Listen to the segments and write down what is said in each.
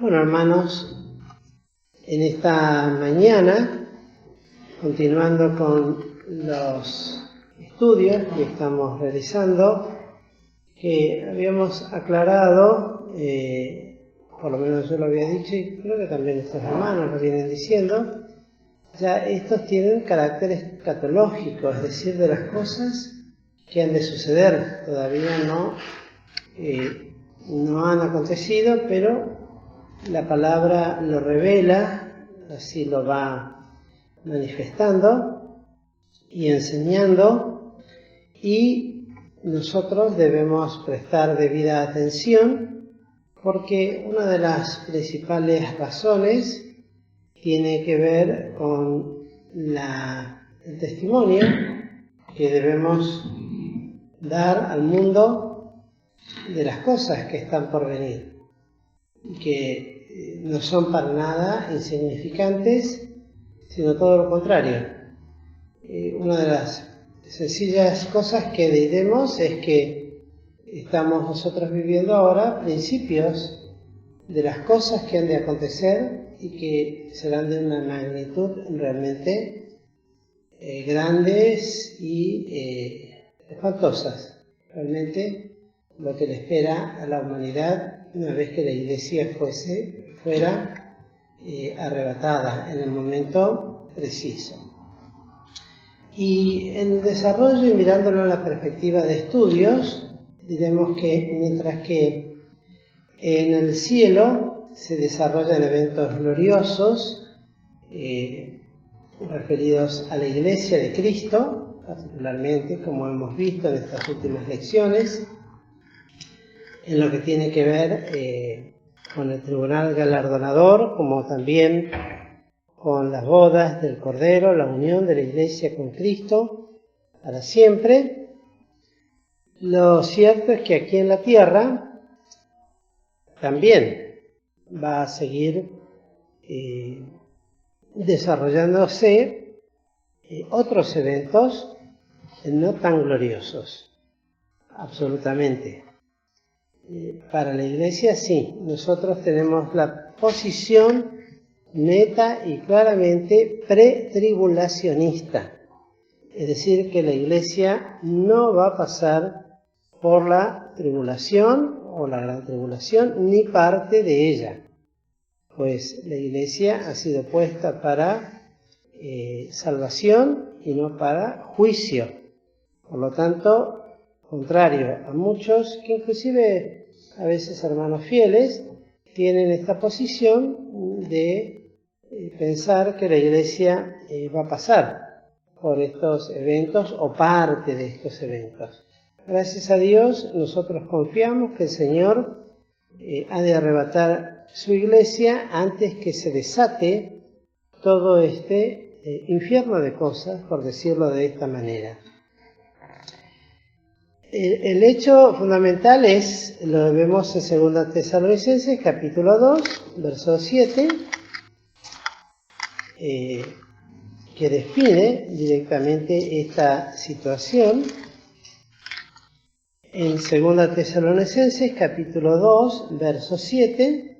Bueno, hermanos, en esta mañana, continuando con los estudios que estamos realizando, que habíamos aclarado, por lo menos yo lo había dicho y creo que también estos hermanos lo vienen diciendo, ya estos tienen carácter escatológico, es decir, de las cosas que han de suceder, todavía no han acontecido, pero la palabra lo revela, así lo va manifestando y enseñando, y nosotros debemos prestar debida atención, porque una de las principales razones tiene que ver con el testimonio que debemos dar al mundo de las cosas que están por venir, que no son para nada insignificantes, sino todo lo contrario. Una de las sencillas cosas que diremos es que estamos nosotros viviendo ahora principios de las cosas que han de acontecer y que serán de una magnitud realmente grandes y espantosas. Realmente lo que le espera a la humanidad una vez que la Iglesia fuera arrebatada en el momento preciso. Y en el desarrollo, y mirándolo en la perspectiva de estudios, diremos que mientras que en el cielo se desarrollan eventos gloriosos referidos a la Iglesia de Cristo, particularmente, como hemos visto en estas últimas lecciones, en lo que tiene que ver con el tribunal galardonador, como también con las bodas del Cordero, la unión de la Iglesia con Cristo para siempre. Lo cierto es que aquí en la tierra también va a seguir desarrollándose otros eventos no tan gloriosos, absolutamente. Para la Iglesia sí, nosotros tenemos la posición neta y claramente pretribulacionista, es decir, que la Iglesia no va a pasar por la tribulación o la gran tribulación, ni parte de ella, pues la Iglesia ha sido puesta para salvación y no para juicio. Por lo tanto, contrario a muchos que inclusive a veces hermanos fieles tienen esta posición de pensar que la Iglesia va a pasar por estos eventos o parte de estos eventos. Gracias a Dios nosotros confiamos que el Señor ha de arrebatar su Iglesia antes que se desate todo este infierno de cosas, por decirlo de esta manera. El hecho fundamental lo vemos en 2 Tesalonicenses, capítulo 2, verso 7, que define directamente esta situación. En 2 Tesalonicenses, capítulo 2, verso 7,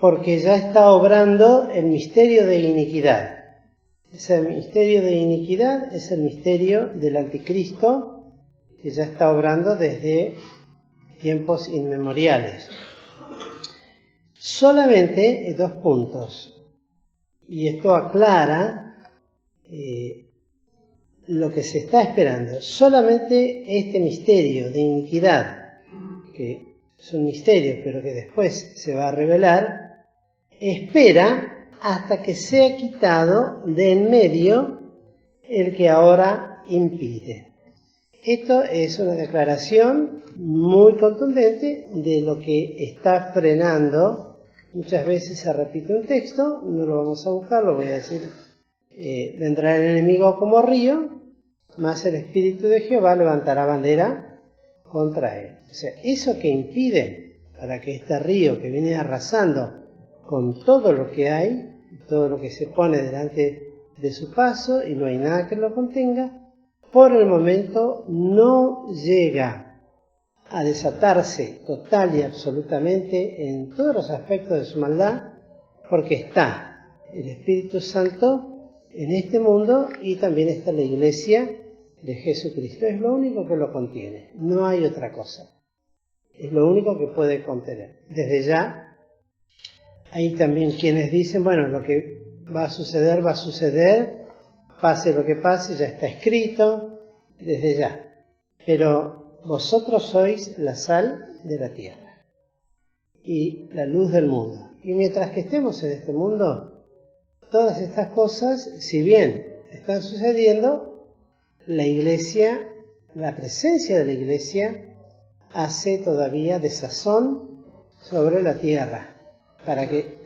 porque ya está obrando el misterio de iniquidad. Ese misterio de iniquidad es el misterio del anticristo, que ya está obrando desde tiempos inmemoriales. Solamente 2 puntos, y esto aclara lo que se está esperando. Solamente este misterio de iniquidad, que es un misterio pero que después se va a revelar, espera hasta que sea quitado de en medio el que ahora impide. Esto es una declaración muy contundente de lo que está frenando. Muchas veces se repite un texto, no lo vamos a buscar, lo voy a decir. Vendrá el enemigo como río, mas el Espíritu de Jehová levantará bandera contra él. O sea, eso que impide para que este río que viene arrasando con todo lo que hay, todo lo que se pone delante de su paso y no hay nada que lo contenga, por el momento no llega a desatarse total y absolutamente en todos los aspectos de su maldad, porque está el Espíritu Santo en este mundo y también está la Iglesia de Jesucristo. Es lo único que lo contiene, no hay otra cosa. Es lo único que puede contener. Desde ya, hay también quienes dicen, bueno, lo que va a suceder, pase lo que pase, ya está escrito, desde ya. Pero vosotros sois la sal de la tierra y la luz del mundo. Y mientras que estemos en este mundo, todas estas cosas, si bien están sucediendo, la Iglesia, la presencia de la Iglesia, hace todavía desazón sobre la tierra, para que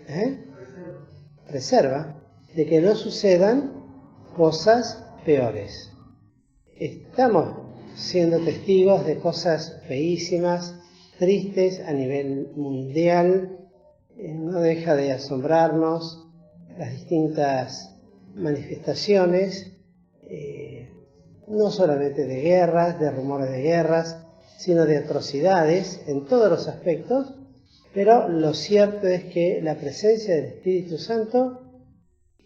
preserva de que no sucedan cosas peores. Estamos siendo testigos de cosas feísimas, tristes a nivel mundial. No deja de asombrarnos las distintas manifestaciones, no solamente de guerras, de rumores de guerras, sino de atrocidades en todos los aspectos, pero lo cierto es que la presencia del Espíritu Santo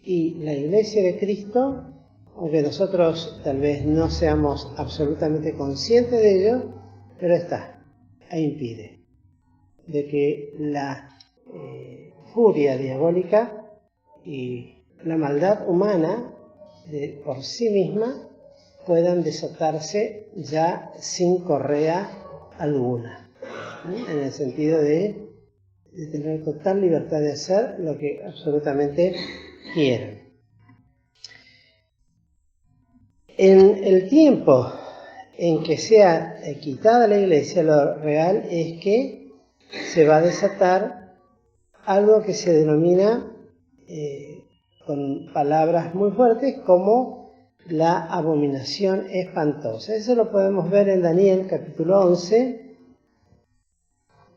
y la Iglesia de Cristo, aunque nosotros tal vez no seamos absolutamente conscientes de ello, pero está, e impide de que la furia diabólica y la maldad humana por sí misma puedan desatarse ya sin correa alguna, en el sentido de tener total libertad de hacer lo que absolutamente quieran. En el tiempo en que sea quitada la Iglesia, lo real es que se va a desatar algo que se denomina con palabras muy fuertes como la abominación espantosa. Eso lo podemos ver en Daniel capítulo 11,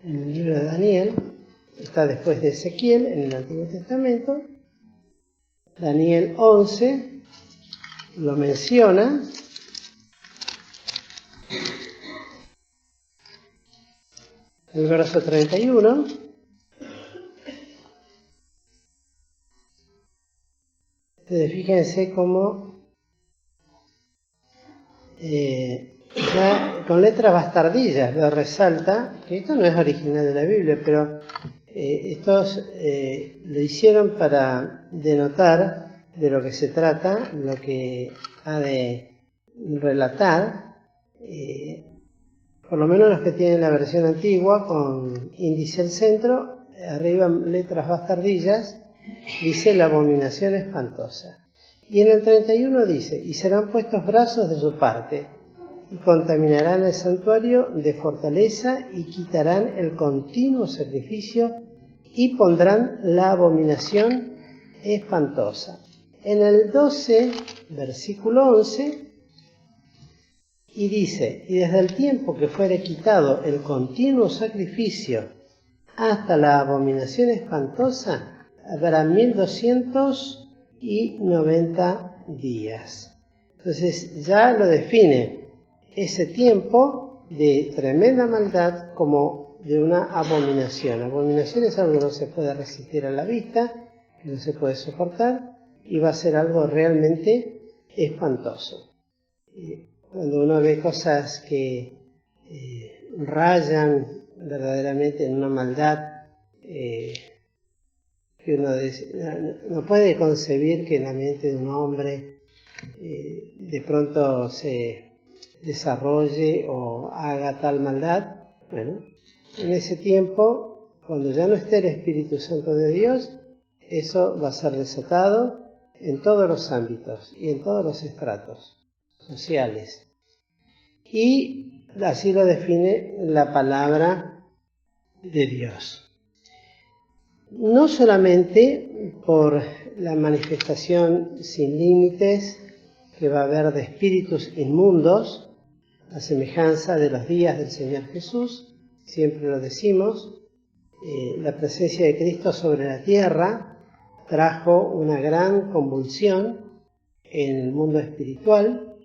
en el libro de Daniel, está después de Ezequiel en el Antiguo Testamento. Daniel 11 lo menciona. El verso 31. Entonces, fíjense cómo ya con letras bastardillas lo resalta, que esto no es original de la Biblia, pero estos lo hicieron para denotar de lo que se trata, lo que ha de relatar, por lo menos los que tienen la versión antigua con índice al centro, arriba letras bastardillas, dice la abominación espantosa. Y en el 31 dice, y serán puestos brazos de su parte, y contaminarán el santuario de fortaleza, y quitarán el continuo sacrificio, y pondrán la abominación espantosa. En el 12, versículo 11, y dice, y desde el tiempo que fuere quitado el continuo sacrificio hasta la abominación espantosa, habrá 1290 días. Entonces ya lo define ese tiempo de tremenda maldad como de una abominación. Abominación es algo que no se puede resistir a la vista, que no se puede soportar, y va a ser algo realmente espantoso. Cuando uno ve cosas que rayan verdaderamente en una maldad, que uno no puede concebir que en la mente de un hombre de pronto se desarrolle o haga tal maldad. Bueno, en ese tiempo, cuando ya no esté el Espíritu Santo de Dios, eso va a ser desatado en todos los ámbitos y en todos los estratos sociales. Y así lo define la palabra de Dios. No solamente por la manifestación sin límites que va a haber de espíritus inmundos, a semejanza de los días del Señor Jesús, siempre lo decimos, la presencia de Cristo sobre la tierra trajo una gran convulsión en el mundo espiritual,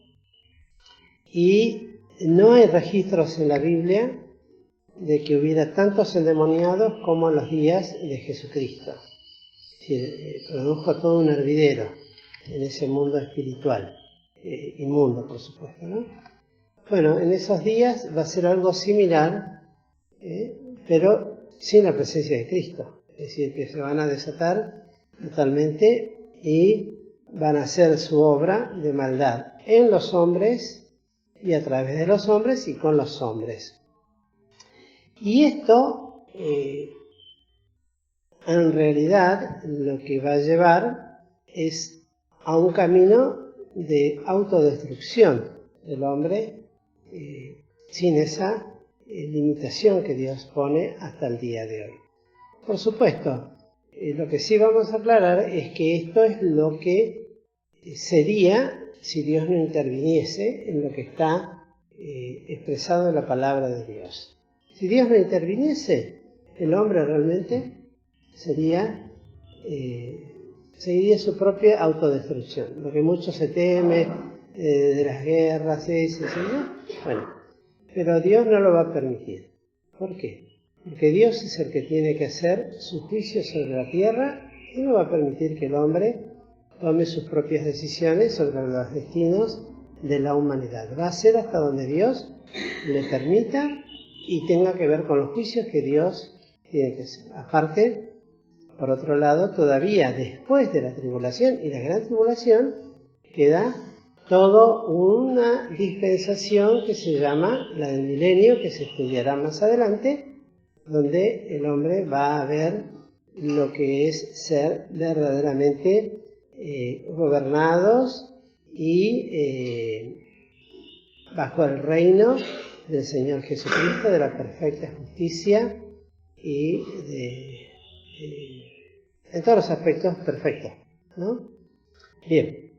y no hay registros en la Biblia de que hubiera tantos endemoniados como en los días de Jesucristo. Es decir, produjo todo un hervidero en ese mundo espiritual, inmundo por supuesto, ¿no? Bueno, en esos días va a ser algo similar, pero sin la presencia de Cristo. Es decir, que se van a desatar totalmente y van a hacer su obra de maldad en los hombres y a través de los hombres y con los hombres. Y esto, en realidad, lo que va a llevar es a un camino de autodestrucción del hombre, sin esa limitación que Dios pone hasta el día de hoy. Por supuesto, lo que sí vamos a aclarar es que esto es lo que sería si Dios no interviniese en lo que está expresado en la palabra de Dios. Si Dios no interviniese, el hombre realmente seguiría su propia autodestrucción. Lo que mucho se teme de las guerras, bueno, pero Dios no lo va a permitir. ¿Por qué? Porque Dios es el que tiene que hacer su juicio sobre la tierra y no va a permitir que el hombre tome sus propias decisiones sobre los destinos de la humanidad. Va a ser hasta donde Dios le permita y tenga que ver con los juicios que Dios tiene que hacer. Aparte, por otro lado, todavía después de la tribulación y la gran tribulación, queda toda una dispensación que se llama la del milenio, que se estudiará más adelante, donde el hombre va a ver lo que es ser verdaderamente gobernados y bajo el reino del Señor Jesucristo, de la perfecta justicia y en todos los aspectos perfectos, ¿no? Bien,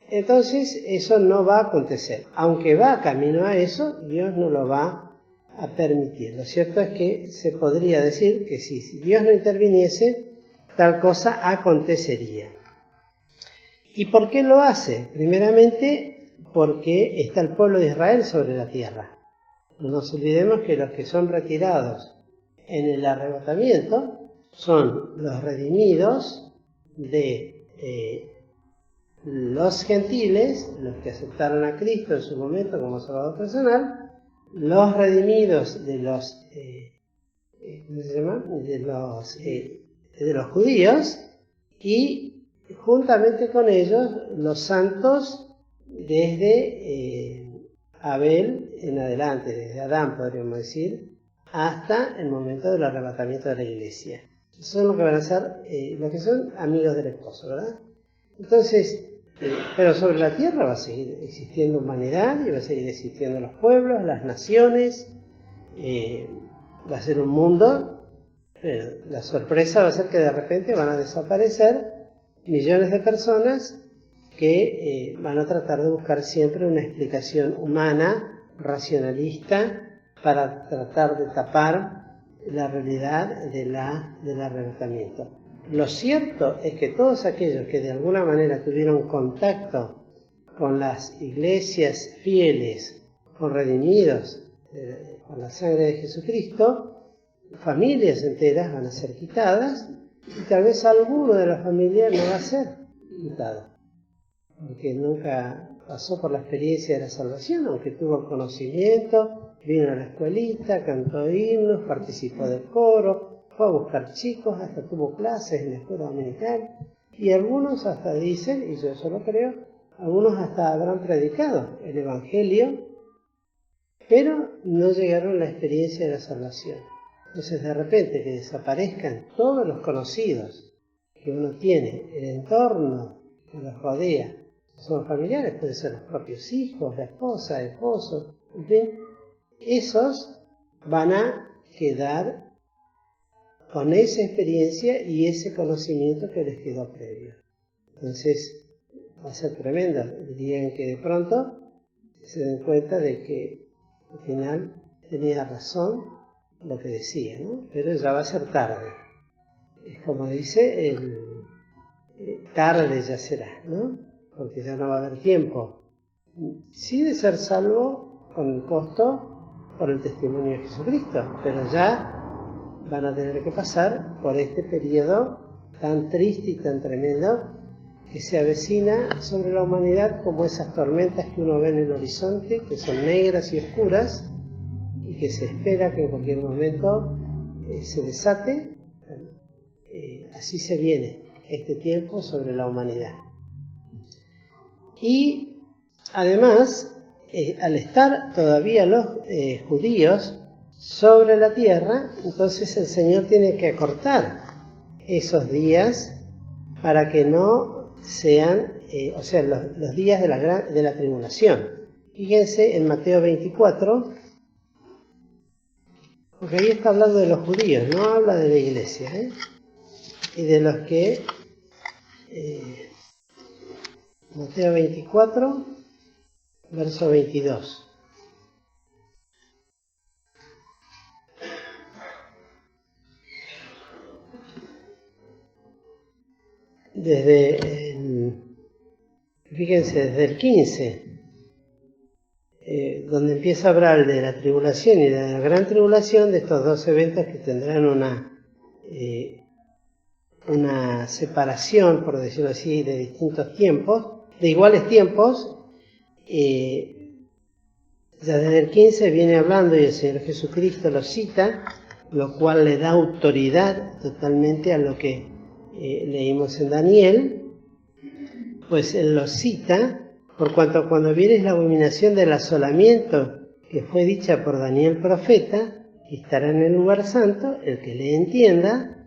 entonces eso no va a acontecer. Aunque va camino a eso, Dios no lo va a permitir. Lo cierto es que se podría decir que si Dios no interviniese, tal cosa acontecería. ¿Y por qué lo hace? Primeramente, porque está el pueblo de Israel sobre la tierra. No nos olvidemos que los que son retirados en el arrebatamiento son los redimidos de los gentiles, los que aceptaron a Cristo en su momento como Salvador personal, los redimidos de los de los judíos y juntamente con ellos los santos desde Abel en adelante, desde Adán podríamos decir, hasta el momento del arrebatamiento de la iglesia. Esos son los que van a ser los que son amigos del esposo, ¿verdad? Entonces, pero sobre la tierra va a seguir existiendo humanidad y va a seguir existiendo los pueblos, las naciones, va a ser un mundo, pero la sorpresa va a ser que de repente van a desaparecer millones de personas que van a tratar de buscar siempre una explicación humana, racionalista, para tratar de tapar la realidad del arrebatamiento. Lo cierto es que todos aquellos que de alguna manera tuvieron contacto con las iglesias fieles, con redimidos, con la sangre de Jesucristo, familias enteras van a ser quitadas y tal vez alguno de la familia no va a ser quitado, porque nunca pasó por la experiencia de la salvación, aunque tuvo el conocimiento, vino a la escuelita, cantó himnos, participó del coro, fue a buscar chicos, hasta tuvo clases en la escuela dominical, y algunos hasta dicen, y yo eso lo creo, algunos hasta habrán predicado el Evangelio, pero no llegaron a la experiencia de la salvación. Entonces de repente que desaparezcan todos los conocidos que uno tiene, el entorno que los rodea, son familiares, pueden ser los propios hijos, la esposa, el esposo, en fin, esos van a quedar con esa experiencia y ese conocimiento que les quedó previo. Entonces va a ser tremendo el día en que de pronto se den cuenta de que al final tenía razón lo que decía, ¿no? Pero ya va a ser tarde. Es como dice, tarde ya será, ¿no? Porque ya no va a haber tiempo. Sí de ser salvo con el costo por el testimonio de Jesucristo, pero ya van a tener que pasar por este periodo tan triste y tan tremendo que se avecina sobre la humanidad, como esas tormentas que uno ve en el horizonte, que son negras y oscuras, y que se espera que en cualquier momento se desate. Así se viene este tiempo sobre la humanidad. Y además, al estar todavía los judíos sobre la tierra, entonces el Señor tiene que acortar esos días para que no sean, los días de la tribulación. Fíjense en Mateo 24, porque ahí está hablando de los judíos, no habla de la iglesia, y de los que... Mateo 24, verso 22. Fíjense, desde el 15, donde empieza a hablar de la tribulación y de la gran tribulación, de estos dos eventos que tendrán una separación, por decirlo así, de distintos tiempos, de iguales tiempos. Ya desde el 15 viene hablando y el Señor Jesucristo lo cita, lo cual le da autoridad totalmente a lo que leímos en Daniel. Pues él lo cita, por cuanto cuando vieres la abominación del asolamiento que fue dicha por Daniel profeta, que estará en el lugar santo, el que le entienda,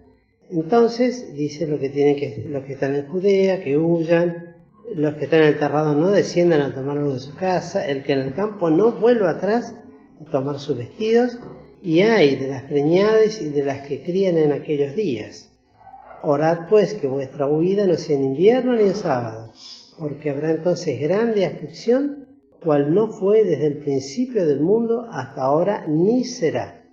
entonces dice los que están en Judea, que huyan, los que están enterrados no desciendan a tomar algo de su casa, el que en el campo no vuelva atrás a tomar sus vestidos, y ay de las preñadas y de las que crían en aquellos días. Orad pues que vuestra huida no sea en invierno ni en sábado, porque habrá entonces grande aflicción, cual no fue desde el principio del mundo hasta ahora ni será.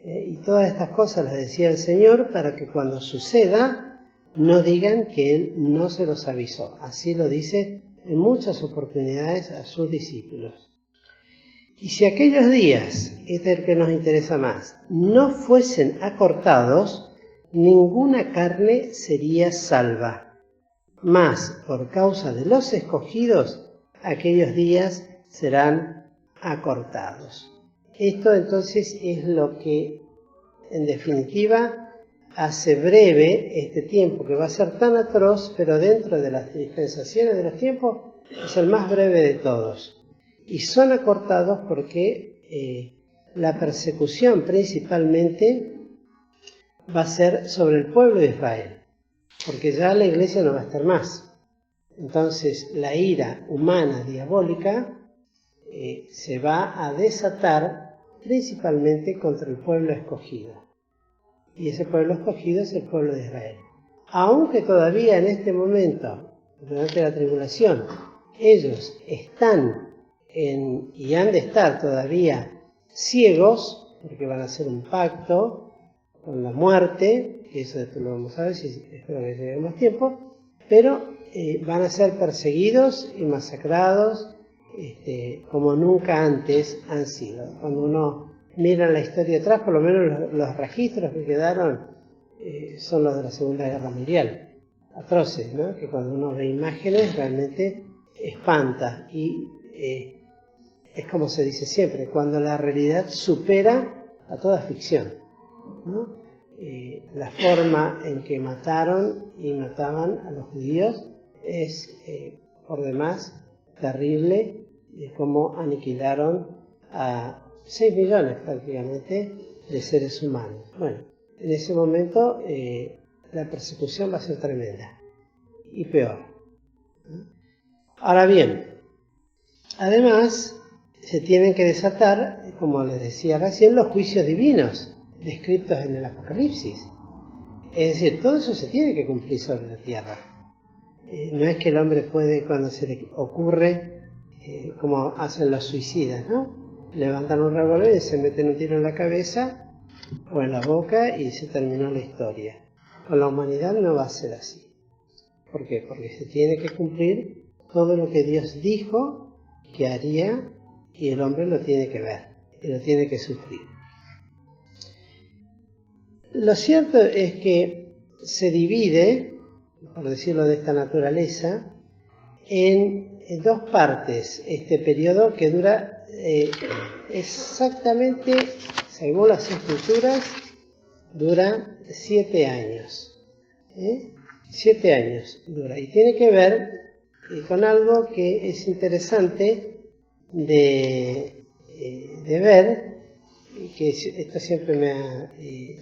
Y todas estas cosas las decía el Señor para que cuando suceda no digan que Él no se los avisó. Así lo dice en muchas oportunidades a sus discípulos. Y si aquellos días, este es el que nos interesa más, no fuesen acortados, ninguna carne sería salva. Mas por causa de los escogidos, aquellos días serán acortados. Esto entonces es lo que, en definitiva, hace breve este tiempo, que va a ser tan atroz, pero dentro de las dispensaciones de los tiempos, es el más breve de todos. Y son acortados porque la persecución principalmente va a ser sobre el pueblo de Israel, porque ya la iglesia no va a estar más. Entonces la ira humana, diabólica, se va a desatar principalmente contra el pueblo escogido. Y ese pueblo escogido es el pueblo de Israel. Aunque todavía en este momento, durante la tribulación, ellos están y han de estar todavía ciegos, porque van a hacer un pacto con la muerte, que eso después lo vamos a ver, espero que lleguemos tiempo, pero van a ser perseguidos y masacrados como nunca antes han sido. Cuando uno mira la historia atrás, por lo menos los registros que quedaron son los de la Segunda Guerra Mundial, atroces, ¿no? Que cuando uno ve imágenes realmente espanta, y es como se dice siempre, cuando la realidad supera a toda ficción, ¿no? La forma en que mataron y mataban a los judíos es por demás terrible, de cómo aniquilaron a 6 millones prácticamente de seres humanos. Bueno, en ese momento la persecución va a ser tremenda y peor. Ahora bien, además se tienen que desatar, como les decía recién, los juicios divinos descritos en el Apocalipsis. Es decir, todo eso se tiene que cumplir sobre la tierra. No es que el hombre puede, cuando se le ocurre, como hacen los suicidas, ¿no? Levantan un revólver y se meten un tiro en la cabeza o en la boca y se terminó la historia. Con la humanidad no va a ser así. ¿Por qué? Porque se tiene que cumplir todo lo que Dios dijo que haría y el hombre lo tiene que ver. y lo tiene que sufrir. Lo cierto es que se divide, por decirlo de esta naturaleza, en dos partes este periodo que dura exactamente, según las escrituras, dura 7 años. 7 años dura. Y tiene que ver con algo que es interesante de ver, y que esto siempre me ha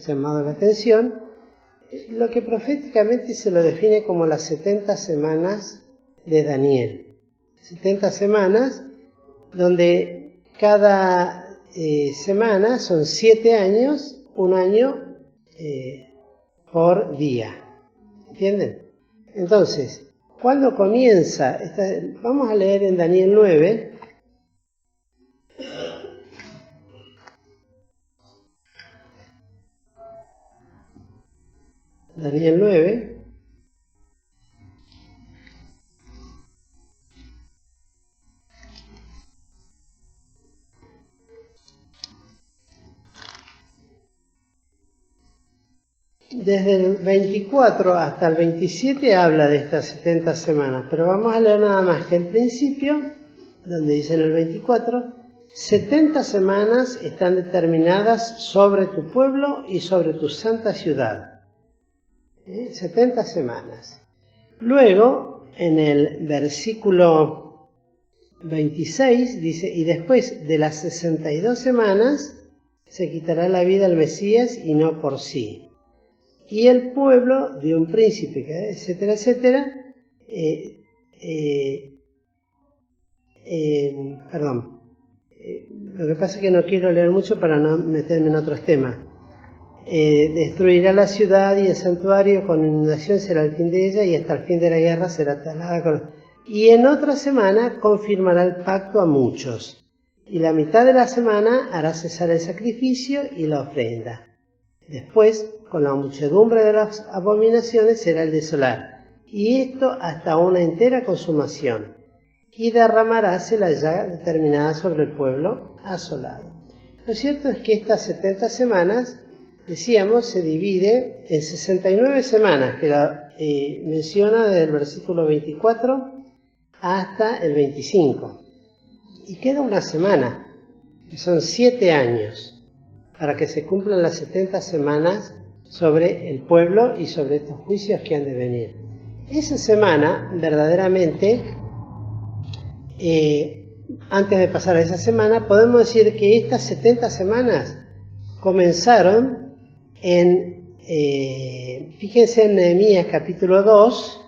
llamado la atención, lo que proféticamente se lo define como las 70 semanas de Daniel. 70 semanas donde cada semana son 7 años, un año por día. ¿Entienden? Entonces, ¿cuándo comienza? Vamos a leer en Daniel 9. Daniel 9. Desde el 24 hasta el 27 habla de estas 70 semanas, pero vamos a leer nada más que el principio, donde dice en el 24, 70 semanas están determinadas sobre tu pueblo y sobre tu santa ciudad. 70 semanas. Luego, en el versículo 26 dice, y después de las 62 semanas se quitará la vida al Mesías y no por sí. Y el pueblo de un príncipe, etcétera, etcétera, lo que pasa es que no quiero leer mucho para no meterme en otros temas. Destruirá la ciudad y el santuario, con inundación será el fin de ella, y hasta el fin de la guerra será talada con... Y en otra semana confirmará el pacto a muchos, y la mitad de la semana hará cesar el sacrificio y la ofrenda. Después, con la muchedumbre de las abominaciones será el desolar, y esto hasta una entera consumación, y derramaráse la llaga determinada sobre el pueblo asolado. Lo cierto es que estas 70 semanas, decíamos, se divide en 69 semanas, que la menciona desde el versículo 24 hasta el 25. Y queda una semana, que son 7 años, para que se cumplan las 70 semanas sobre el pueblo y sobre estos juicios que han de venir. Esa semana, verdaderamente, antes de pasar a esa semana, podemos decir que estas 70 semanas comenzaron fíjense en Nehemías capítulo 2,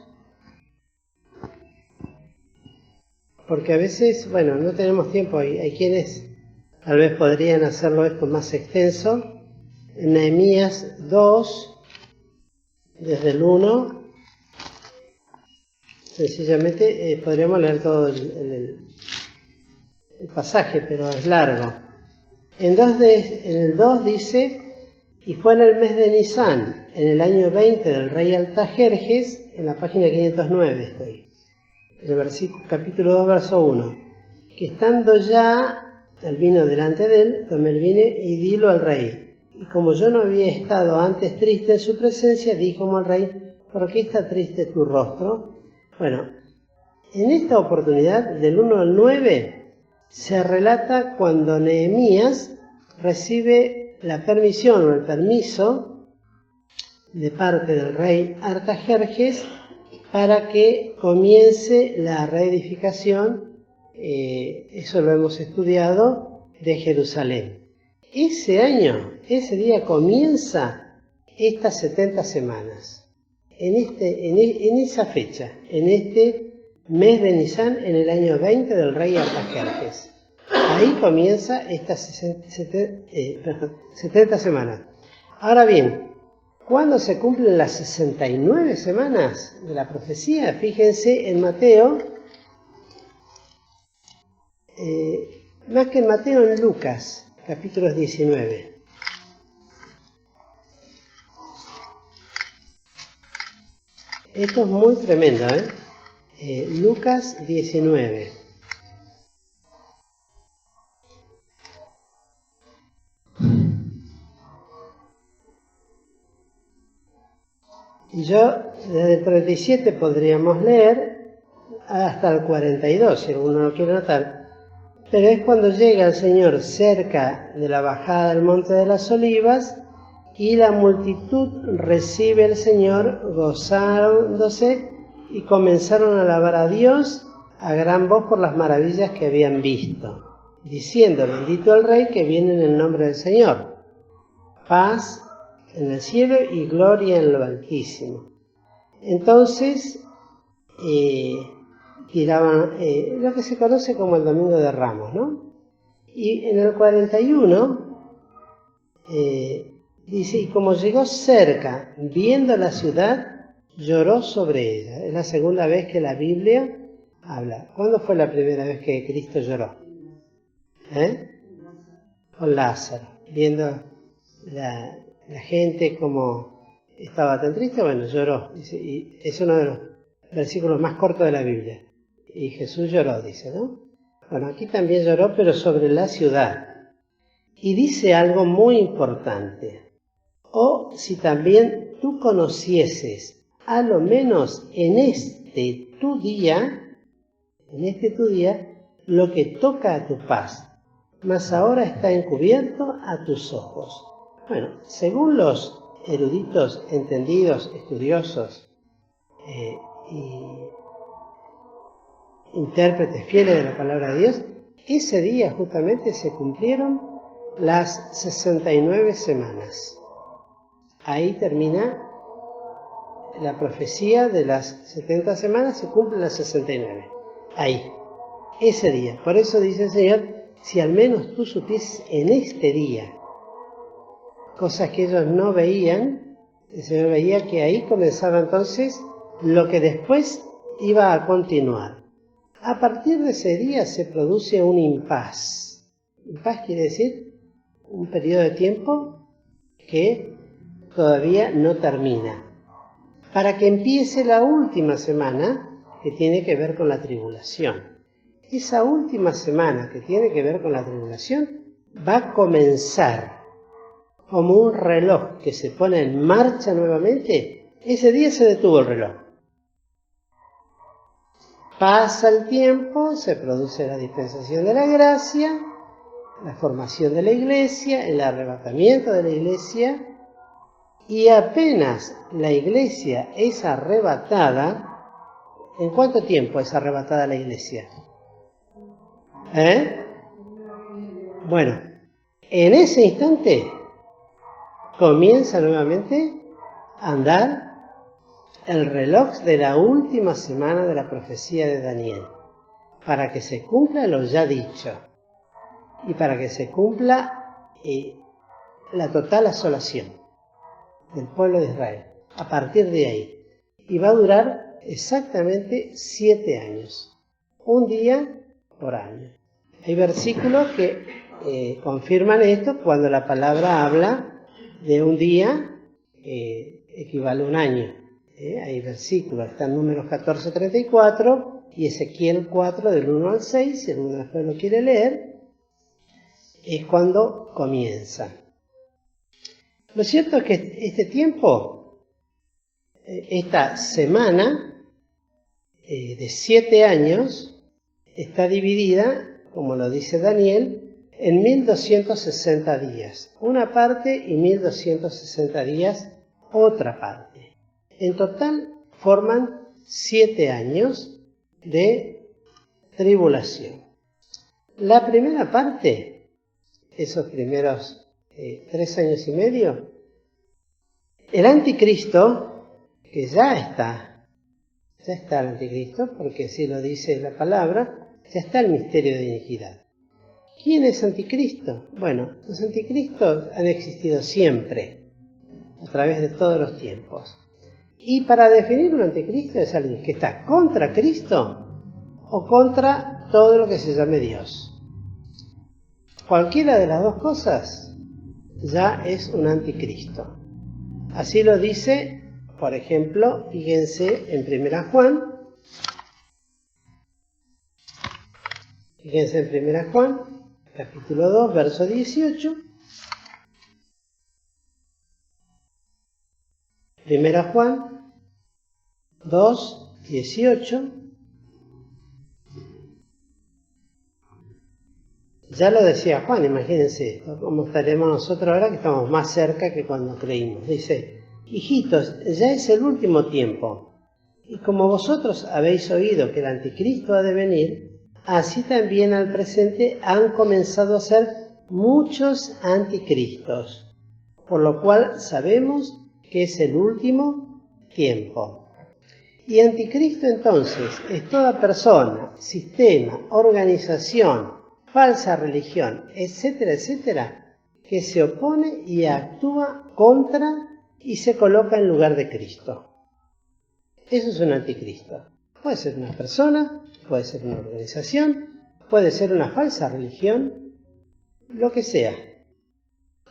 porque a veces, bueno, no tenemos tiempo, hay quienes tal vez podrían hacerlo esto más extenso. En Nehemías 2, desde el 1, sencillamente podríamos leer todo el pasaje, pero es largo. En el 2 dice, y fue en el mes de Nisán, en el año 20 del rey Artajerjes, en la página 509 estoy, en el capítulo 2, verso 1, que estando ya el vino delante de él, tomé el vino y dilo al rey. Y como yo no había estado antes triste en su presencia, dijo al rey, ¿por qué está triste tu rostro? Bueno, en esta oportunidad, del 1 al 9, se relata cuando Nehemías recibe la permisión o el permiso de parte del rey Artajerjes para que comience la reedificación, eso lo hemos estudiado, de Jerusalén. Ese año, ese día comienza estas 70 semanas. En esa fecha, en este mes de Nisán, en el año 20 del rey Artajerjes. Ahí comienza estas 70 semanas. Ahora bien, ¿cuándo se cumplen las 69 semanas de la profecía? Fíjense en Mateo, más que en Mateo, en Lucas, capítulos 19. Esto es muy tremendo, Lucas 19. Y yo desde el 37 podríamos leer hasta el 42, si alguno lo quiere notar. Pero es cuando llega el Señor cerca de la bajada del Monte de las Olivas y la multitud recibe al Señor gozándose y comenzaron a alabar a Dios a gran voz por las maravillas que habían visto, diciendo: bendito el Rey que viene en el nombre del Señor, paz en el cielo y gloria en lo altísimo. Entonces tiraban lo que se conoce como el Domingo de Ramos, ¿no? Y en el 41 dice: y como llegó cerca, viendo la ciudad, lloró sobre ella. Es la segunda vez que la Biblia habla. ¿Cuándo fue la primera vez que Cristo lloró? Con Lázaro, viendo la gente como estaba tan triste, bueno, lloró. Dice, y es uno de los versículos más cortos de la Biblia. Y Jesús lloró, dice, ¿no? Bueno, aquí también lloró, pero sobre la ciudad. Y dice algo muy importante. O si también tú conocieses, a lo menos en este tu día, lo que toca a tu paz, mas ahora está encubierto a tus ojos. Bueno, según los eruditos, entendidos, estudiosos y intérpretes fieles de la palabra de Dios, ese día justamente se cumplieron las 69 semanas. Ahí termina la profecía de las 70 semanas, se cumple las 69. Ahí, ese día. Por eso dice el Señor: si al menos tú supieses en este día, cosas que ellos no veían, el Señor veía que ahí comenzaba entonces lo que después iba a continuar. A partir de ese día se produce un impas. Impas quiere decir un periodo de tiempo que todavía no termina, para que empiece la última semana, que tiene que ver con la tribulación. Esa última semana que tiene que ver con la tribulación va a comenzar como un reloj que se pone en marcha nuevamente. Ese día se detuvo el reloj. Pasa el tiempo, se produce la dispensación de la gracia, la formación de la iglesia, el arrebatamiento de la iglesia, y apenas la iglesia es arrebatada. ¿En cuánto tiempo es arrebatada la iglesia? Bueno, en ese instante comienza nuevamente a andar el reloj de la última semana de la profecía de Daniel, para que se cumpla lo ya dicho y para que se cumpla la total asolación del pueblo de Israel a partir de ahí. Y va a durar exactamente 7 años, un día por año. Hay versículos que confirman esto cuando la palabra habla de un día equivale a un año. Hay versículos, están Números 14:34 y Ezequiel 4 del 1 al 6, si alguno después lo quiere leer, es cuando comienza. Lo cierto es que este tiempo, esta semana de 7 años, está dividida, como lo dice Daniel, en 1260 días, una parte, y 1260 días, otra parte. En total forman 7 años de tribulación. La primera parte, esos primeros 3 años y medio, el anticristo, que ya está el anticristo, porque así lo dice la palabra, ya está el misterio de iniquidad. ¿Quién es anticristo? Bueno, los anticristos han existido siempre, a través de todos los tiempos. Y para definir un anticristo es alguien que está contra Cristo o contra todo lo que se llame Dios. Cualquiera de las dos cosas ya es un anticristo. Así lo dice, por ejemplo, fíjense en 1 Juan. Fíjense en 1 Juan, capítulo 2, verso 18. 1 Juan, 2:18. Ya lo decía Juan, imagínense cómo estaremos nosotros ahora que estamos más cerca que cuando creímos. Dice, hijitos, ya es el último tiempo, y como vosotros habéis oído que el anticristo ha de venir, así también al presente han comenzado a ser muchos anticristos, por lo cual sabemos que es el último tiempo. Y anticristo entonces es toda persona, sistema, organización, falsa religión, etcétera, etcétera, que se opone y actúa contra y se coloca en lugar de Cristo. Eso es un anticristo. Puede ser una persona, puede ser una organización, puede ser una falsa religión, lo que sea.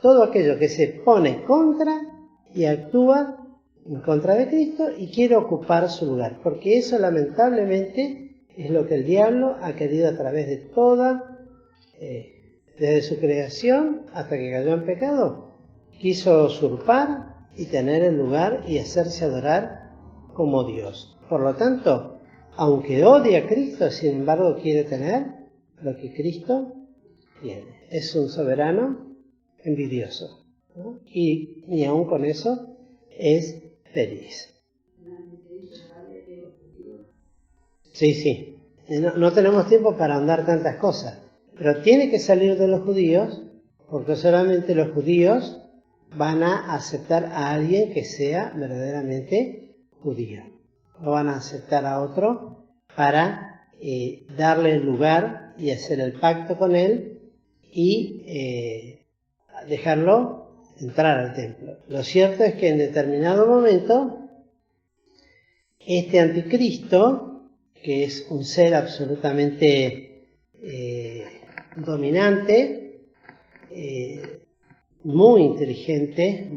Todo aquello que se pone contra y actúa en contra de Cristo y quiere ocupar su lugar. Porque eso lamentablemente es lo que el diablo ha querido a través de desde su creación hasta que cayó en pecado. Quiso usurpar y tener el lugar y hacerse adorar como Dios. Por lo tanto, aunque odia a Cristo, sin embargo quiere tener lo que Cristo tiene. Es un soberano envidioso, ¿no? Y ni aun con eso es feliz. Sí. No tenemos tiempo para ahondar tantas cosas, pero tiene que salir de los judíos, porque solamente los judíos van a aceptar a alguien que sea verdaderamente judío. No van a aceptar a otro para darle el lugar y hacer el pacto con él y dejarlo entrar al templo. Lo cierto es que en determinado momento este anticristo, que es un ser absolutamente dominante, muy inteligente,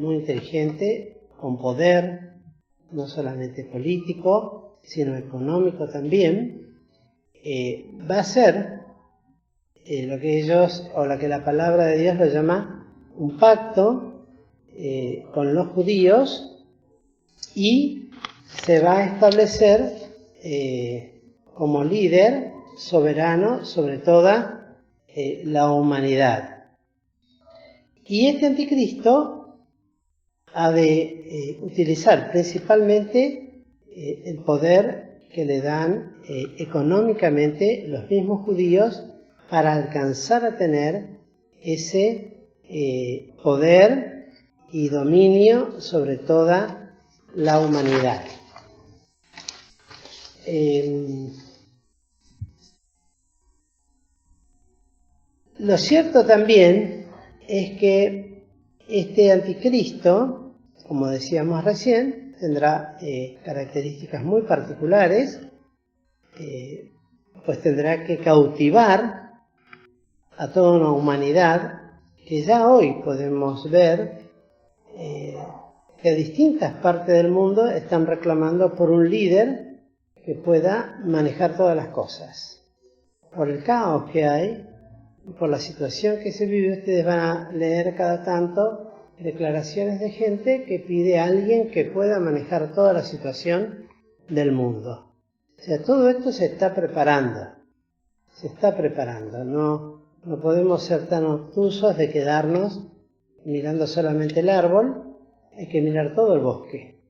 con poder, no solamente político, sino económico también, va a ser lo que ellos, o lo que la palabra de Dios lo llama un pacto con los judíos, y se va a establecer como líder soberano sobre toda la humanidad. Y este anticristo ha de utilizar principalmente el poder que le dan económicamente los mismos judíos para alcanzar a tener ese poder y dominio sobre toda la humanidad. Lo cierto también es que este anticristo, como decíamos recién, tendrá características muy particulares, pues tendrá que cautivar a toda una humanidad que ya hoy podemos ver que distintas partes del mundo están reclamando por un líder que pueda manejar todas las cosas. Por el caos que hay, por la situación que se vive, ustedes van a leer cada tanto declaraciones de gente que pide a alguien que pueda manejar toda la situación del mundo. O sea, todo esto se está preparando. No podemos ser tan obtusos de quedarnos mirando solamente el árbol, hay que mirar todo el bosque,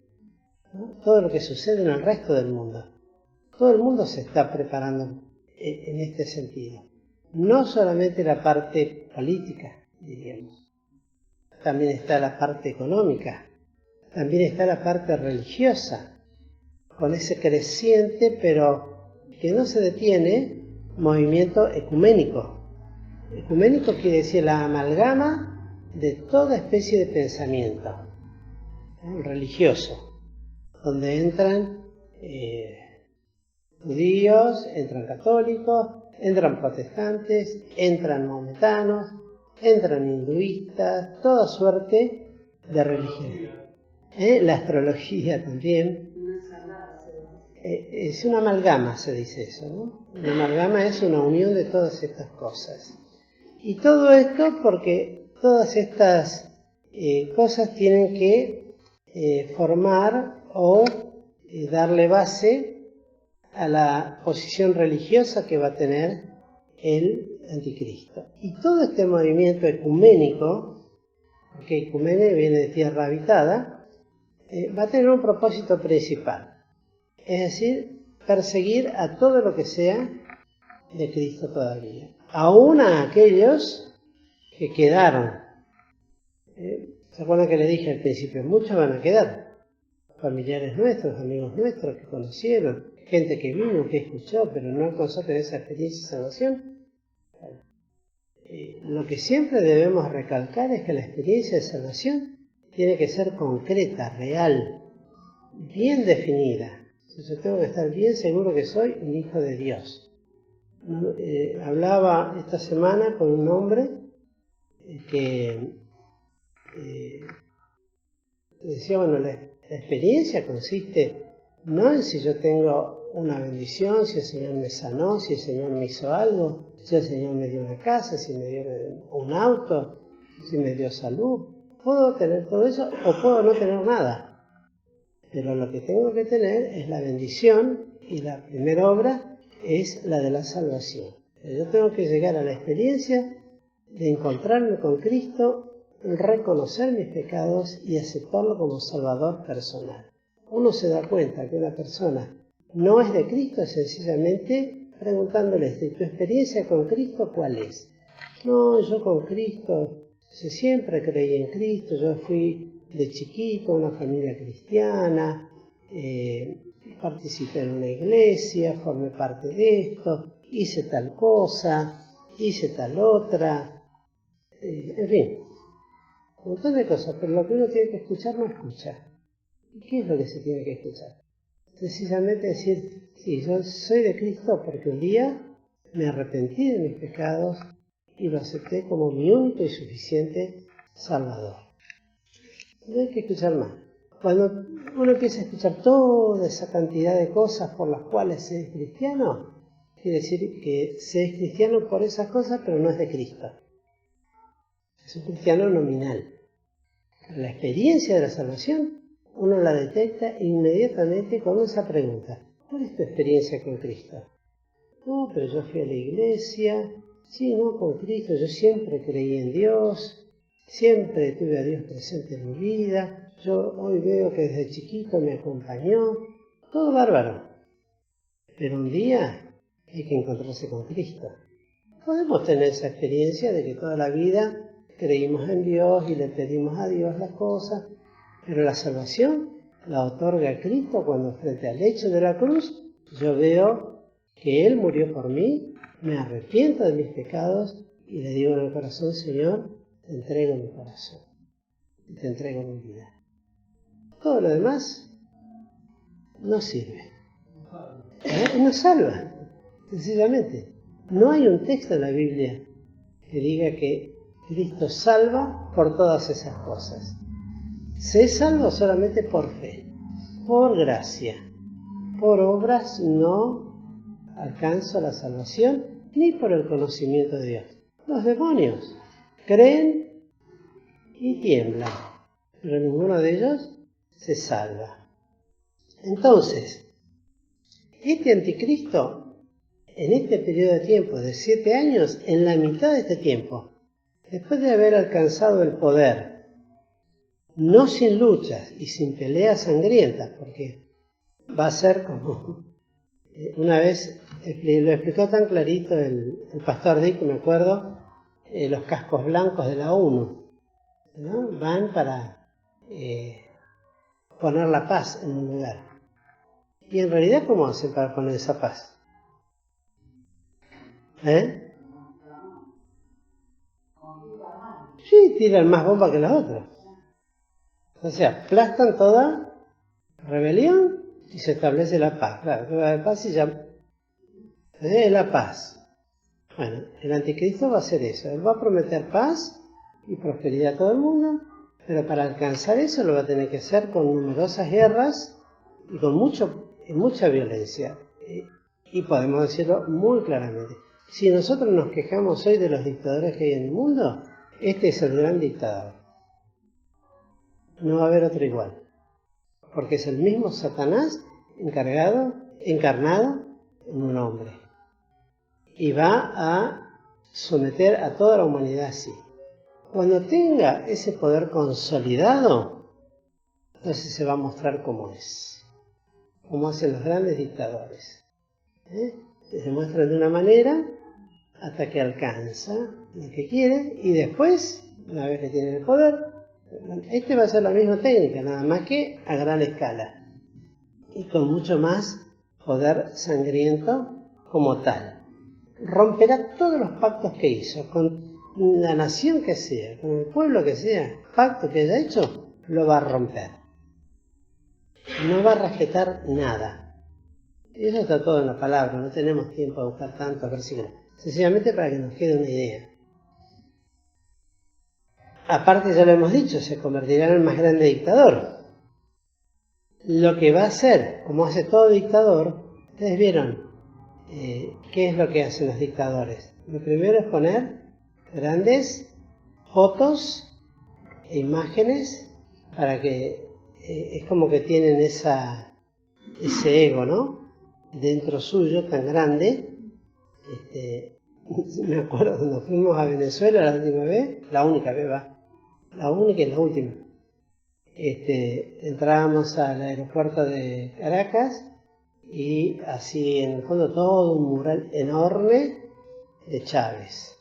¿no? Todo lo que sucede en el resto del mundo. Todo el mundo se está preparando en este sentido. No solamente la parte política, diríamos. También está la parte económica. También está la parte religiosa, con ese creciente, pero que no se detiene, movimiento ecuménico. Ecuménico quiere decir la amalgama de toda especie de pensamiento religioso, donde entran judíos, entran católicos, entran protestantes, entran maometanos, entran hinduistas, toda suerte de religiones. La astrología también. Es una amalgama, se dice eso, ¿no? Una amalgama es una unión de todas estas cosas. Y todo esto porque todas estas cosas tienen que formar o darle base a la posición religiosa que va a tener el anticristo. Y todo este movimiento ecuménico, porque ecumene viene de tierra habitada, va a tener un propósito principal, es decir, perseguir a todo lo que sea de Cristo todavía, aún a aquellos que quedaron. ¿Se acuerdan que le dije al principio? Muchos van a quedar, familiares nuestros, amigos nuestros que conocieron, gente que vino, que escuchó, pero no alcanzó a tener esa experiencia de salvación. Lo que siempre debemos recalcar es que la experiencia de salvación tiene que ser concreta, real, bien definida. Yo tengo que estar bien seguro que soy un hijo de Dios. Hablaba esta semana con un hombre que decía, bueno, la experiencia consiste no en si yo tengo una bendición, si el Señor me sanó, si el Señor me hizo algo, si el Señor me dio una casa, si me dio un auto, si me dio salud. Puedo tener todo eso o puedo no tener nada. Pero lo que tengo que tener es la bendición y la primera obra es la de la salvación. Yo tengo que llegar a la experiencia de encontrarme con Cristo, reconocer mis pecados y aceptarlo como Salvador personal. Uno se da cuenta que una persona no es de Cristo sencillamente preguntándole, ¿tu experiencia con Cristo cuál es? No, yo con Cristo, siempre creí en Cristo, yo fui de chiquito a una familia cristiana, participé en una iglesia, formé parte de esto, hice tal cosa, hice tal otra, en fin, un montón de cosas, pero lo que uno tiene que escuchar no escucha. ¿Y qué es lo que se tiene que escuchar? Sencillamente decir, sí, yo soy de Cristo porque un día me arrepentí de mis pecados y lo acepté como mi único y suficiente Salvador. No hay que escuchar más. Cuando uno empieza a escuchar toda esa cantidad de cosas por las cuales se es cristiano, quiere decir que se es cristiano por esas cosas, pero no es de Cristo. Es un cristiano nominal. La experiencia de la salvación uno la detecta inmediatamente con esa pregunta. ¿Cuál es tu experiencia con Cristo? No, pero yo fui a la iglesia. Sí, no, con Cristo yo siempre creí en Dios. Siempre tuve a Dios presente en mi vida. Yo hoy veo que desde chiquito me acompañó. Todo bárbaro. Pero un día hay que encontrarse con Cristo. Podemos tener esa experiencia de que toda la vida creímos en Dios y le pedimos a Dios las cosas, pero la salvación la otorga Cristo cuando frente al hecho de la cruz yo veo que Él murió por mí, me arrepiento de mis pecados y le digo en el corazón, Señor, te entrego mi corazón y te entrego mi vida. Todo lo demás no sirve. No salva, sencillamente. No hay un texto en la Biblia que diga que Cristo salva por todas esas cosas. Se es salvo solamente por fe, por gracia. Por obras no alcanzo la salvación, ni por el conocimiento de Dios. Los demonios creen y tiemblan, pero ninguno de ellos se salva. Entonces, este anticristo, en este periodo de tiempo de 7 años, en la mitad de este tiempo, después de haber alcanzado el poder, no sin luchas y sin peleas sangrientas, porque va a ser como una vez lo explicó tan clarito el pastor Dick, me acuerdo, los cascos blancos de la ONU, ¿no? Van para poner la paz en un lugar. Y en realidad, ¿cómo hacen para poner esa paz? Sí, tiran más bomba que las otras. O sea, aplastan toda rebelión y se establece la paz. Claro, la paz y ya es la paz. Bueno, el anticristo va a hacer eso. Él va a prometer paz y prosperidad a todo el mundo, pero para alcanzar eso lo va a tener que hacer con numerosas guerras y con mucha violencia. Y podemos decirlo muy claramente. Si nosotros nos quejamos hoy de los dictadores que hay en el mundo, este es el gran dictador. No va a haber otro igual. Porque es el mismo Satanás encarnado en un hombre. Y va a someter a toda la humanidad así. Cuando tenga ese poder consolidado, entonces se va a mostrar cómo es, como hacen los grandes dictadores. Se muestran de una manera hasta que alcanza lo que quiere y después, una vez que tiene el poder, este va a ser la misma técnica, nada más que a gran escala y con mucho más poder sangriento como tal. Romperá todos los pactos que hizo, con la nación que sea, con el pueblo que sea, pacto que haya hecho, lo va a romper. No va a respetar nada. Y eso está todo en la palabra, no tenemos tiempo a buscar tantos versículos. Sencillamente para que nos quede una idea. Aparte, ya lo hemos dicho, se convertirá en el más grande dictador. Lo que va a hacer, como hace todo dictador, ustedes vieron qué es lo que hacen los dictadores. Lo primero es poner grandes fotos e imágenes para que es como que tienen ese ego, ¿no? Dentro suyo tan grande. Me acuerdo cuando fuimos a Venezuela la última vez, la única vez la única y la última. Entrábamos al aeropuerto de Caracas y así en el fondo todo un mural enorme de Chávez.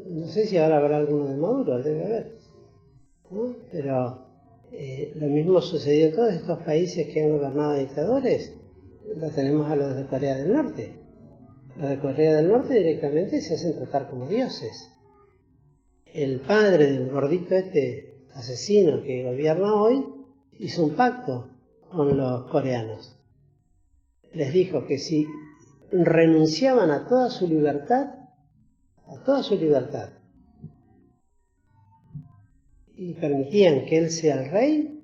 No sé si ahora habrá alguno de Maduro, debe haber, ¿no? Pero lo mismo sucedió en todos estos países que han gobernado dictadores. Lo tenemos a los de Corea del Norte. Los de Corea del Norte directamente se hacen tratar como dioses. El padre del gordito asesino que gobierna hoy hizo un pacto con los coreanos. Les dijo que si renunciaban a toda su libertad, y permitían que él sea el rey,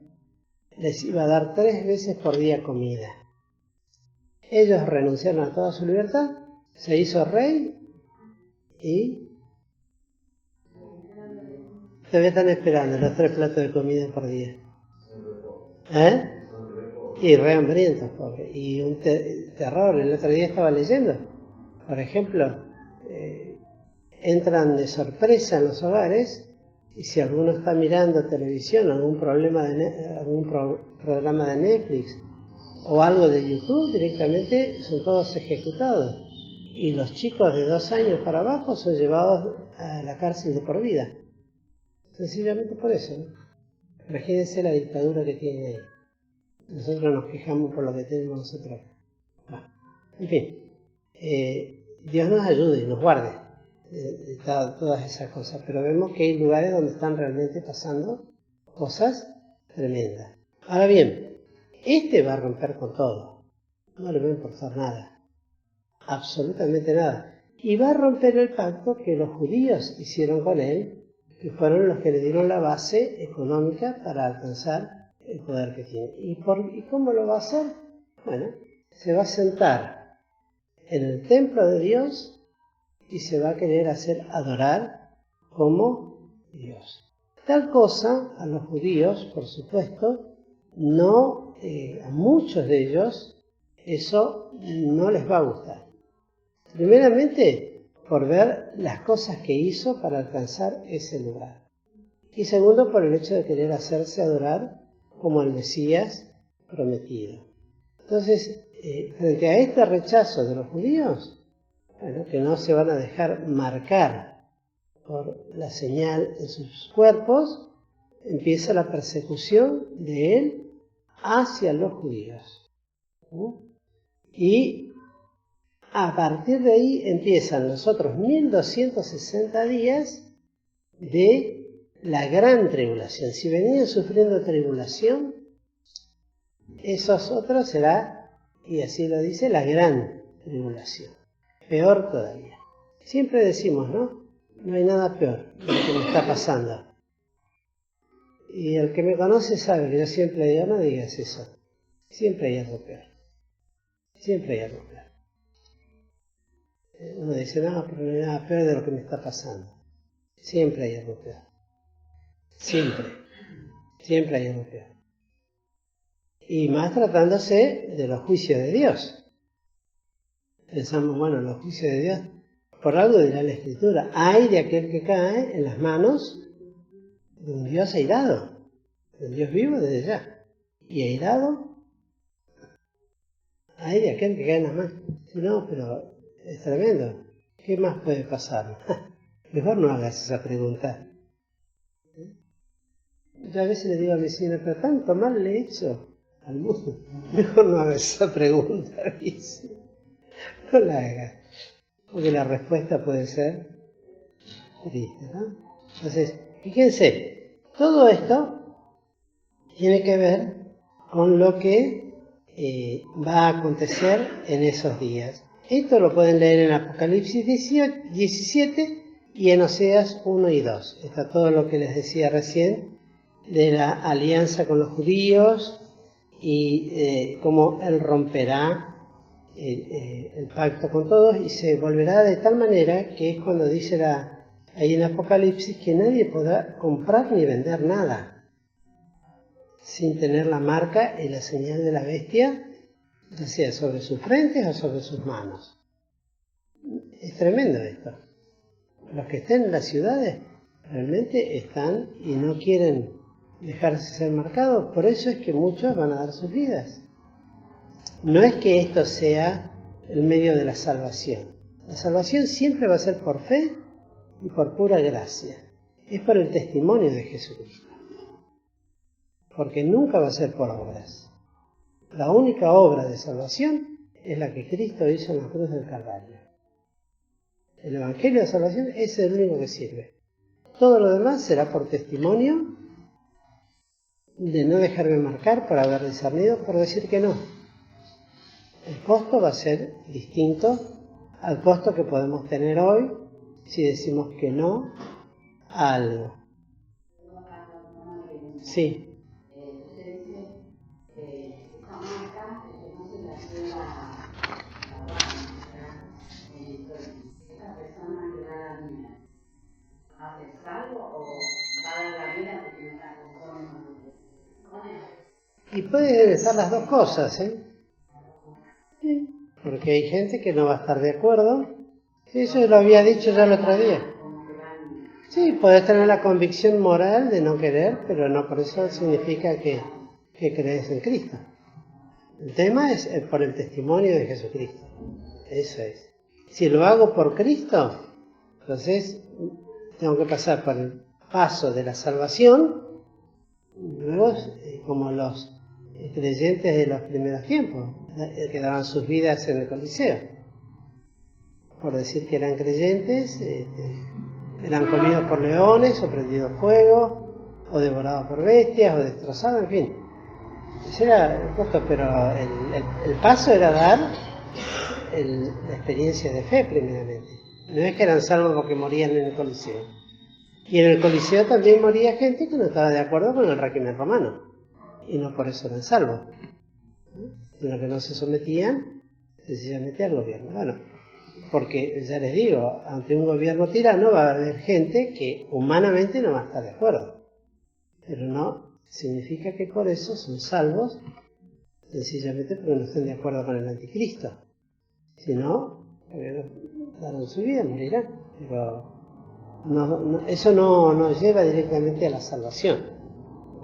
les iba a dar 3 veces por día comida. Ellos renunciaron a toda su libertad, se hizo rey y todavía están esperando los 3 platos de comida por día. Y re hambrientos, pobre. Y un terror. El otro día estaba leyendo, por ejemplo, entran de sorpresa en los hogares y si alguno está mirando televisión, algún programa de Netflix o algo de YouTube, directamente son todos ejecutados. Y los chicos de 2 años para abajo son llevados a la cárcel de por vida. Sencillamente por eso, ¿no? Imagínense la dictadura que tiene ahí. Nosotros nos quejamos por lo que tenemos nosotros. En fin, Dios nos ayude y nos guarde de todas esas cosas, pero vemos que hay lugares donde están realmente pasando cosas tremendas. Ahora bien, va a romper con todo, no le va a importar nada, absolutamente nada, y va a romper el pacto que los judíos hicieron con él, que fueron los que le dieron la base económica para alcanzar el poder que tiene. ¿Y cómo lo va a hacer? Bueno, se va a sentar en el templo de Dios y se va a querer hacer adorar como Dios. Tal cosa a los judíos, por supuesto, no, a muchos de ellos, eso no les va a gustar. Primeramente, por ver las cosas que hizo para alcanzar ese lugar. Y segundo, por el hecho de querer hacerse adorar como el Mesías prometido. Entonces, frente a este rechazo de los judíos, que no se van a dejar marcar por la señal en sus cuerpos, empieza la persecución de él hacia los judíos. Y a partir de ahí empiezan los otros 1260 días de la gran tribulación. Si venían sufriendo tribulación, esos otros será, y así lo dice, la gran tribulación. Peor todavía. Siempre decimos, ¿no? No hay nada peor de lo que me está pasando. Y el que me conoce sabe que yo siempre digo, no digas eso. Siempre hay algo peor. Siempre hay algo peor. Uno dice, no, pero no hay nada peor de lo que me está pasando. Siempre hay algo peor. Siempre hay algo peor. Y más tratándose de los juicios de Dios. Pensamos, bueno, los juicios de Dios, por algo dirá la Escritura, hay de aquel que cae en las manos de un Dios airado, de un Dios vivo desde ya. Y airado, hay de aquel que cae en las manos. No, pero es tremendo. ¿Qué más puede pasar? Mejor no hagas esa pregunta. Yo a veces le digo a mi señora, pero tanto mal le he hecho al mundo. Mejor no hagas esa pregunta, dice. No la hagas. Porque la respuesta puede ser triste, ¿no? Entonces, fíjense, todo esto tiene que ver con lo que va a acontecer en esos días. Esto lo pueden leer en Apocalipsis 17 y en Oseas 1 y 2. Está todo lo que les decía recién de la alianza con los judíos y cómo Él romperá el pacto con todos y se volverá de tal manera que es cuando dice ahí en Apocalipsis que nadie podrá comprar ni vender nada sin tener la marca y la señal de la bestia, ya sea sobre sus frentes o sobre sus manos. Es tremendo esto. Los que estén en las ciudades realmente están y no quieren dejarse ser marcados, por eso es que muchos van a dar sus vidas. No es que esto sea el medio de la salvación. La salvación siempre va a ser por fe y por pura gracia. Es por el testimonio de Jesucristo. Porque nunca va a ser por obras. La única obra de salvación es la que Cristo hizo en la cruz del Calvario. El Evangelio de salvación es el único que sirve. Todo lo demás será por testimonio de no dejarme marcar por haber discernido, por decir que no. El costo va a ser distinto al costo que podemos tener hoy si decimos que no a algo. Sí. Y pueden estar las dos cosas, ¿eh? Sí, porque hay gente que no va a estar de acuerdo. Eso lo había dicho ya el otro día. Sí, podés tener la convicción moral de no querer, pero no por eso significa que crees en Cristo. El tema es por el testimonio de Jesucristo. Eso es. Si lo hago por Cristo, entonces tengo que pasar por el paso de la salvación, luego como los creyentes de los primeros tiempos, que daban sus vidas en el Coliseo. Por decir que eran creyentes, eran comidos por leones, o prendidos fuego, o devorados por bestias, o destrozados, en fin. Ese era el costo, pero el paso era dar la experiencia de fe primeramente. No es que eran salvos porque morían en el Coliseo. Y en el Coliseo también moría gente que no estaba de acuerdo con el régimen romano. Y no por eso eran salvos, sino que no se sometían sencillamente al gobierno. Bueno, porque ya les digo, ante un gobierno tirano va a haber gente que humanamente no va a estar de acuerdo. Pero no significa que por eso son salvos, sencillamente porque no estén de acuerdo con el anticristo. Si no, darán su vida, morirán. Pero eso no nos lleva directamente a la salvación.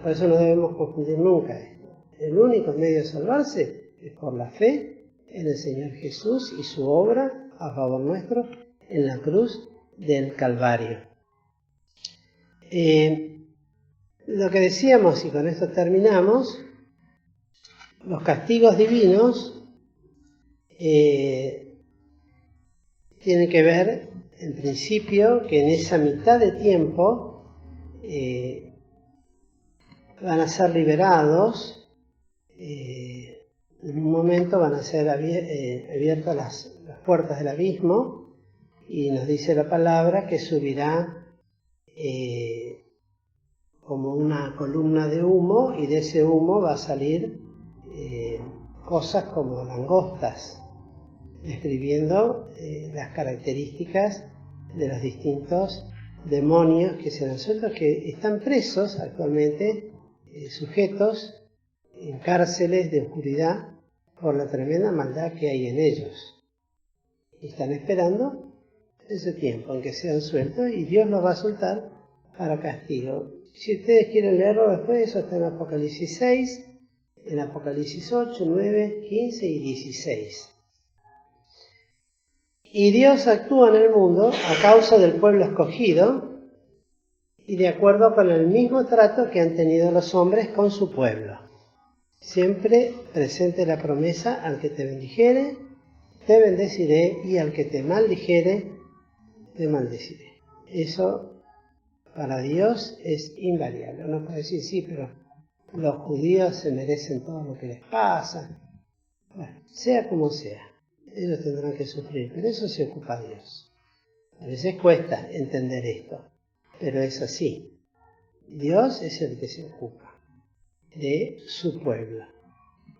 Por eso no debemos confundir nunca esto. El único medio de salvarse es por la fe en el Señor Jesús y su obra a favor nuestro en la cruz del Calvario. Lo que decíamos, y con esto terminamos, los castigos divinos tienen que ver, en principio, que en esa mitad de tiempo van a ser liberados, en un momento van a ser abiertas las puertas del abismo, y nos dice la palabra que subirá como una columna de humo, y de ese humo va a salir cosas como langostas, describiendo las características de los distintos demonios que se han suelto, que están presos actualmente, sujetos en cárceles de oscuridad por la tremenda maldad que hay en ellos. Y están esperando ese tiempo en que sean sueltos y Dios los va a soltar para castigo. Si ustedes quieren leerlo después, eso está en Apocalipsis 6, en Apocalipsis 8, 9, 15 y 16. Y Dios actúa en el mundo a causa del pueblo escogido y de acuerdo con el mismo trato que han tenido los hombres con su pueblo. Siempre presente la promesa: al que te bendijere, te bendeciré, y al que te maldijere, te maldeciré. Eso para Dios es invariable. Uno puede decir, sí, pero los judíos se merecen todo lo que les pasa. Bueno, sea como sea, ellos tendrán que sufrir, pero eso se ocupa Dios. A veces cuesta entender esto, pero es así. Dios es el que se ocupa de su pueblo.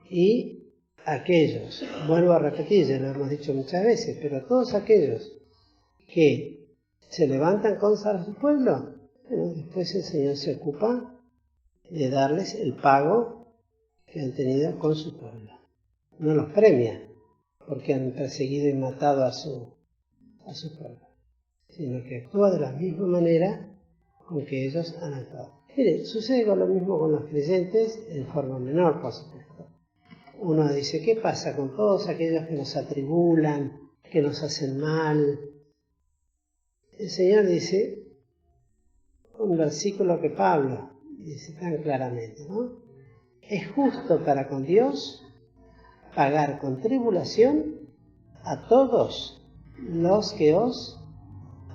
Y aquellos, vuelvo a repetir, ya lo hemos dicho muchas veces, pero todos aquellos que se levantan contra su pueblo, bueno, después el Señor se ocupa de darles el pago que han tenido con su pueblo. No los premia porque han perseguido y matado a su pueblo, sino que actúa de la misma manera con que ellos han actuado. Mire, sucede con lo mismo con los creyentes en forma menor, por supuesto. Uno dice, ¿qué pasa con todos aquellos que nos atribulan, que nos hacen mal? El Señor dice, un versículo que Pablo dice tan claramente, ¿no? Es justo para con Dios pagar con tribulación a todos los que os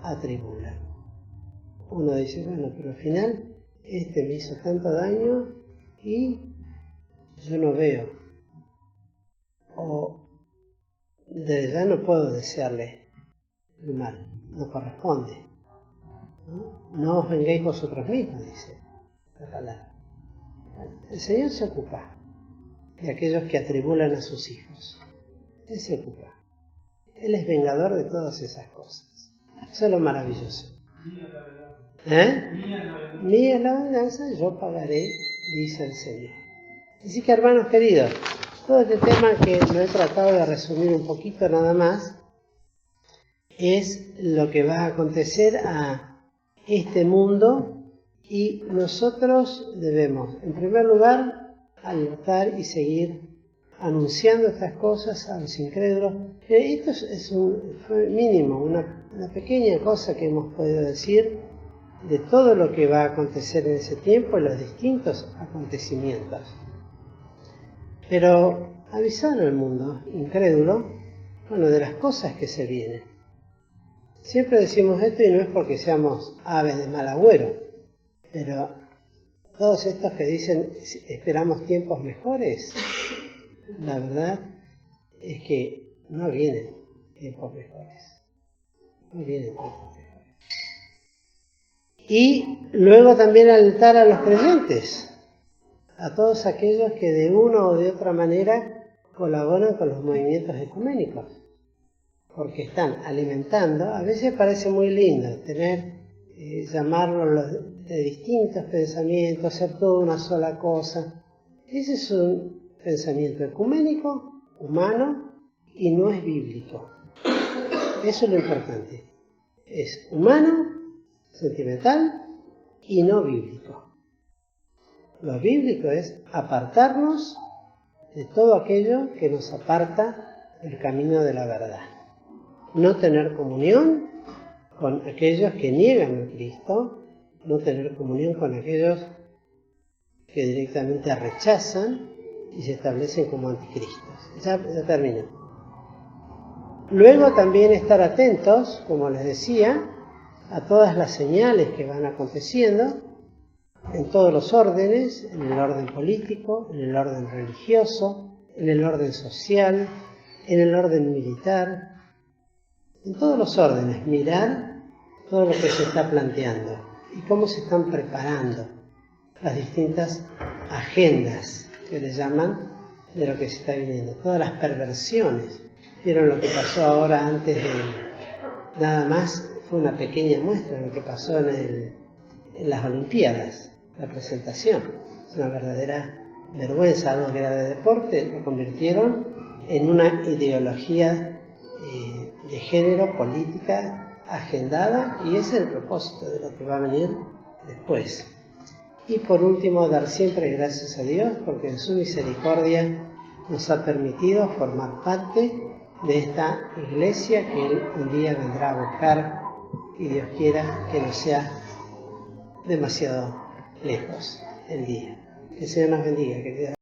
atribulan. Uno dice, bueno, pero al final este me hizo tanto daño y yo no veo, o de verdad no puedo desearle el mal, no corresponde. No os vengáis vosotros mismos, dice la palabra. El Señor se ocupa de aquellos que atribulan a sus hijos. Él se ocupa. Él es vengador de todas esas cosas. Eso es lo maravilloso. Mía es la venganza, yo pagaré, dice el Señor. Así que, hermanos queridos, todo este tema que lo he tratado de resumir un poquito nada más, es lo que va a acontecer a este mundo, y nosotros debemos, en primer lugar, alertar y seguir anunciando estas cosas a los incrédulos. Esto es un mínimo, una pequeña cosa que hemos podido decir de todo lo que va a acontecer en ese tiempo y los distintos acontecimientos. Pero avisar al mundo incrédulo, bueno, de las cosas que se vienen. Siempre decimos esto y no es porque seamos aves de mal agüero, pero todos estos que dicen esperamos tiempos mejores, la verdad es que no vienen tiempos mejores. No vienen tiempos mejores. Y luego también alentar a los creyentes, a todos aquellos que de una o de otra manera colaboran con los movimientos ecuménicos, porque están alimentando. A veces parece muy lindo tener, llamarlos de distintos pensamientos, hacer toda una sola cosa. Ese es un pensamiento ecuménico, humano, y no es bíblico. Eso es lo importante. Es humano, sentimental y no bíblico. Lo bíblico es apartarnos de todo aquello que nos aparta del camino de la verdad. No tener comunión con aquellos que niegan a Cristo, no tener comunión con aquellos que directamente rechazan y se establecen como anticristos. Ya termino. Luego también estar atentos, como les decía, a todas las señales que van aconteciendo en todos los órdenes, en el orden político, en el orden religioso, en el orden social, en el orden militar, en todos los órdenes, mirar todo lo que se está planteando y cómo se están preparando las distintas agendas que le llaman de lo que se está viniendo, todas las perversiones. Vieron lo que pasó ahora antes de nada más, fue una pequeña muestra de lo que pasó en las Olimpiadas, la presentación. Es una verdadera vergüenza, algo que era de deporte, lo convirtieron en una ideología de género, política, agendada, y ese es el propósito de lo que va a venir después. Y por último, dar siempre gracias a Dios, porque en su misericordia nos ha permitido formar parte de esta iglesia que Él un día vendrá a buscar, y Dios quiera que no sea demasiado lejos el día. Que el Señor nos bendiga, queridos.